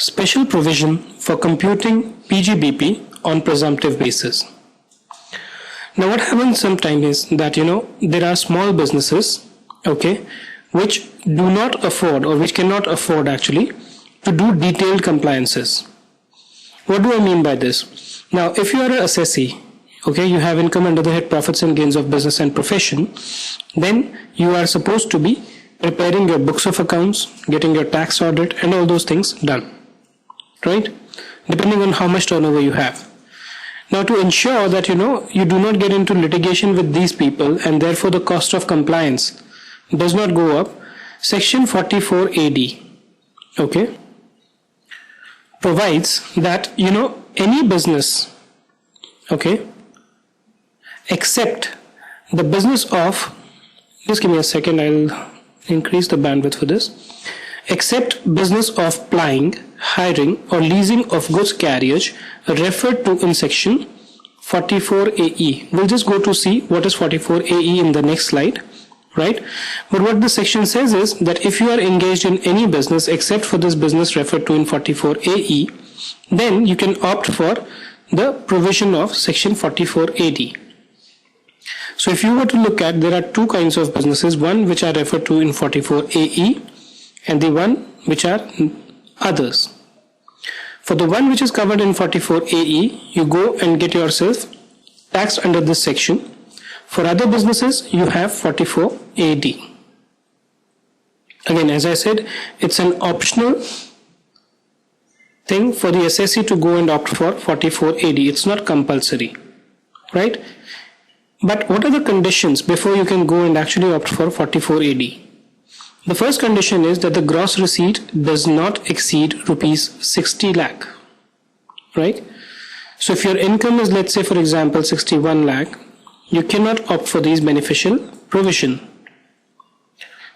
Special provision for computing PGBP on presumptive basis. Now what happens sometimes is that there are small businesses, okay, which do not afford or which cannot afford actually to do detailed compliances. What do I mean by this? Now if you are an assessee, okay, you have income under the head profits and gains of business and profession, then you are supposed to be preparing your books of accounts, getting your tax audit and all those things done, right? Depending on how much turnover you have. Now to ensure that you do not get into litigation with these people and therefore the cost of compliance does not go up, section 44 AD, okay, provides that any business, okay, except the business of, just give me a second, I'll increase the bandwidth for this, except business of plying, hiring or leasing of goods carriage referred to in section 44 AE. We'll just go to see what is 44 AE in the next slide, right? But what the section says is that if you are engaged in any business except for this business referred to in 44 AE, then you can opt for the provision of section 44 AD. So if you were to look at, there are two kinds of businesses, one which are referred to in 44 AE and the one which are others. For the one which is covered in 44 AE, you go and get yourself taxed under this section. For other businesses, you have 44 AD. Again, as I said, it's an optional thing for the assessee to go and opt for 44 AD. It's not compulsory, right? But what are the conditions before you can go and actually opt for 44 AD? The first condition is that the gross receipt does not exceed rupees 60 lakh, right? So if your income is, let's say for example 61 lakh, you cannot opt for these beneficial provision.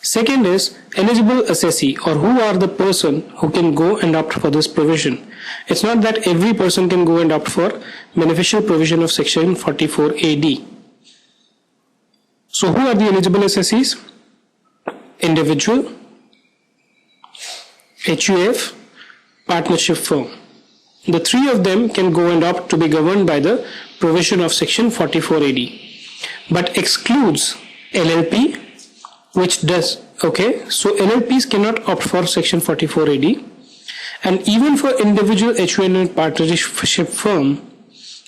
Second is eligible assessee, or who are the person who can go and opt for this provision. It's not that every person can go and opt for beneficial provision of section 44 AD. So who are the eligible assessees? Individual, HUF, partnership firm. The three of them can go and opt to be governed by the provision of section 44 AD, but excludes LLP, which does, okay, so LLPs cannot opt for section 44 AD, and even for individual HUN and partnership firm,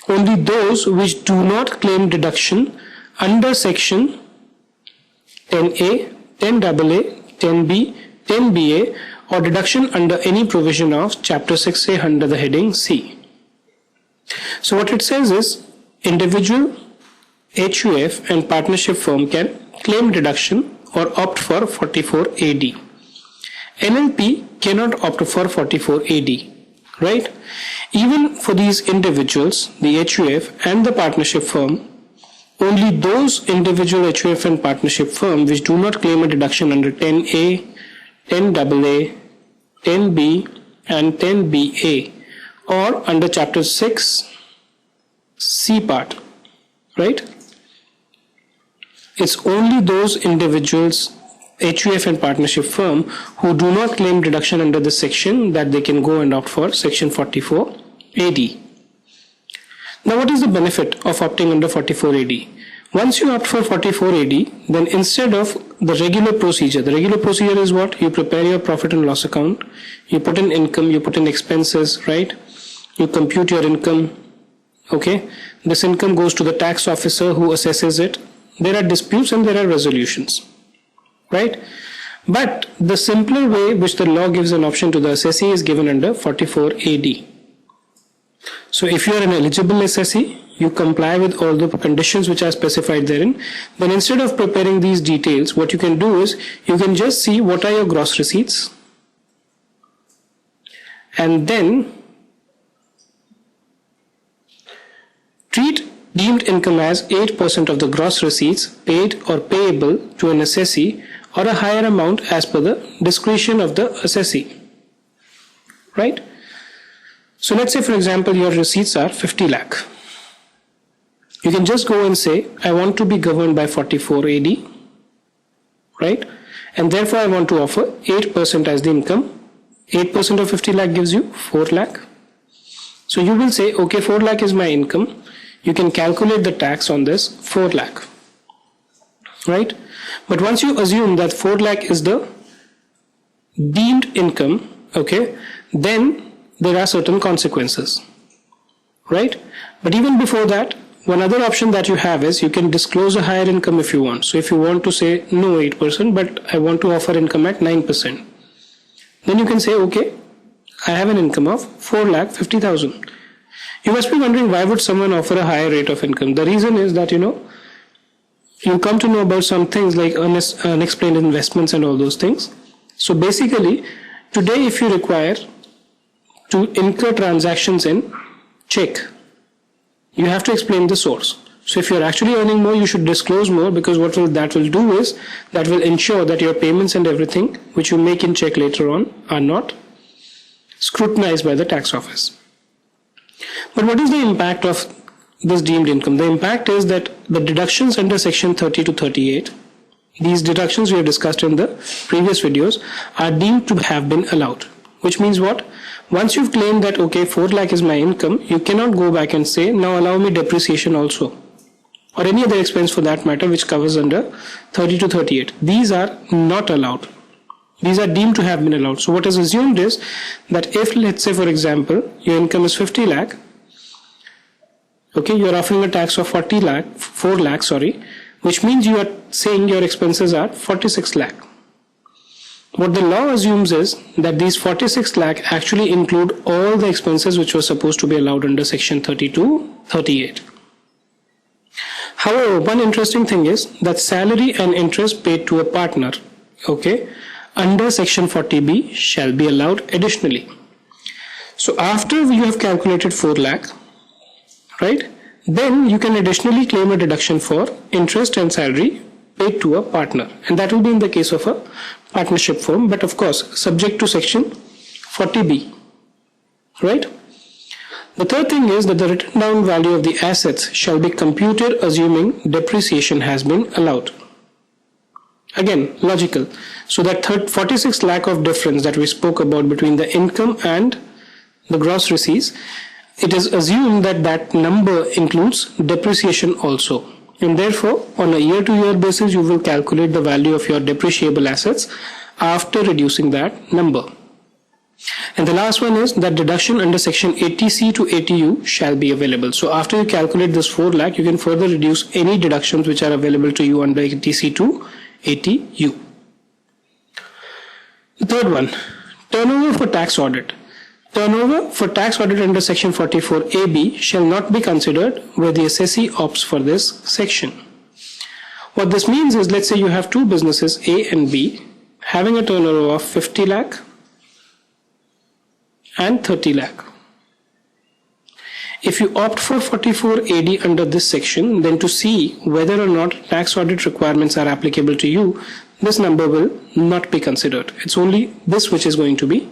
only those which do not claim deduction under section 10A, 10AA, 10B, 10BA or deduction under any provision of chapter 6A under the heading C. So what it says is individual, HUF and partnership firm can claim deduction or opt for 44 AD. LLP cannot opt for 44 AD, right? Even for these individuals, the HUF and the partnership firm, only those individual HUF and partnership firm which do not claim a deduction under 10A, 10AA, 10B and 10BA or under chapter 6 C part, right? It's only those individuals, HUF and partnership firm, who do not claim deduction under this section that they can go and opt for section 44 AD. Now what is the benefit of opting under 44 AD? Once you opt for 44 AD, then instead of the regular procedure is what? You prepare your profit and loss account, you put in income, you put in expenses, right? You compute your income, okay? This income goes to the tax officer who assesses it. There are disputes and there are resolutions, right? But the simpler way which the law gives an option to the assessee is given under 44 AD. So if you are an eligible assessee, you comply with all the conditions which are specified therein, then instead of preparing these details, what you can do is you can just see what are your gross receipts and then treat deemed income as 8% of the gross receipts paid or payable to an assessee or a higher amount as per the discretion of the assessee, right? So let's say for example your receipts are 50 lakh. You can just go and say I want to be governed by 44 AD, right? And therefore I want to offer 8% as the income 8% of 50 lakh gives you 4 lakh. So you will say, okay, 4 lakh is my income. You can calculate the tax on this 4 lakh, right? But once you assume that 4 lakh is the deemed income, okay, then there are certain consequences, right? But even before that, one other option that you have is you can disclose a higher income if you want. So if you want to say no 8%, but I want to offer income at 9%, then you can say, okay, I have an income of 4,50,000. You must be wondering, why would someone offer a higher rate of income? The reason is that, you come to know about some things like unexplained investments and all those things. So basically, today if you require to incur transactions in check, you have to explain the source. So if you're actually earning more, you should disclose more, because what that will do is that will ensure that your payments and everything which you make in check later on are not scrutinized by the tax office. But what is the impact of this deemed income? The impact is that the deductions under section 30 to 38, these deductions we have discussed in the previous videos, are deemed to have been allowed. Which means what? Once you've claimed that, okay, 4 lakh is my income, you cannot go back and say, now allow me depreciation also, or any other expense for that matter which covers under 30 to 38. These are not allowed. These are deemed to have been allowed. So what is assumed is that if, let's say for example, your income is 50 lakh, okay, you are offering a tax of 4 lakh, which means you are saying your expenses are 46 lakh. What the law assumes is that these 46 lakh actually include all the expenses which were supposed to be allowed under section 30 to 38. However, one interesting thing is that salary and interest paid to a partner, okay, under section 40B shall be allowed additionally. So after you have calculated 4 lakh, right, then you can additionally claim a deduction for interest and salary paid to a partner, and that will be in the case of a partnership firm, but of course subject to section 40B, right? The third thing is that the written down value of the assets shall be computed assuming depreciation has been allowed. Again, logical. So that 46 lakh of difference that we spoke about between the income and the gross receipts, it is assumed that that number includes depreciation also. And therefore, on a year-to-year basis, you will calculate the value of your depreciable assets after reducing that number. And the last one is that deduction under section 80C to 80U shall be available. So after you calculate this 4 lakh, you can further reduce any deductions which are available to you under 80C to 80U. The third one, turnover for tax audit. Turnover for tax audit under section 44AB shall not be considered where the assessee opts for this section. What this means is, let's say you have two businesses A and B having a turnover of 50 lakh and 30 lakh. If you opt for 44AD under this section, then to see whether or not tax audit requirements are applicable to you, this number will not be considered. It's only this which is going to be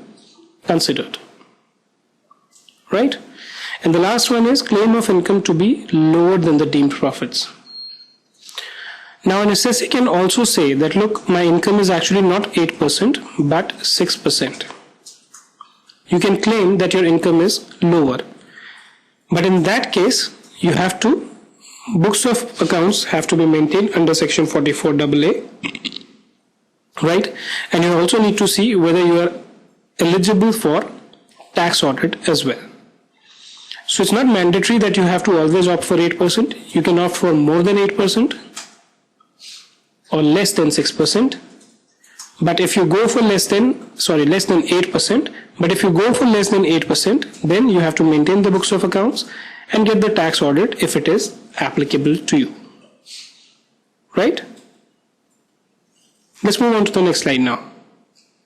considered. Right? And the last one is claim of income to be lower than the deemed profits. Now an assessee can also say that, look, my income is actually not 8% but 6%. You can claim that your income is lower. But in that case, you have to, books of accounts have to be maintained under section 44AA. Right? And you also need to see whether you are eligible for tax audit as well. So it's not mandatory that you have to always opt for 8%. You can opt for more than 8% or less than 6%. But if you go for less than 8%, but if you go for less than 8%, then you have to maintain the books of accounts and get the tax audit if it is applicable to you. Right? Let's move on to the next slide now.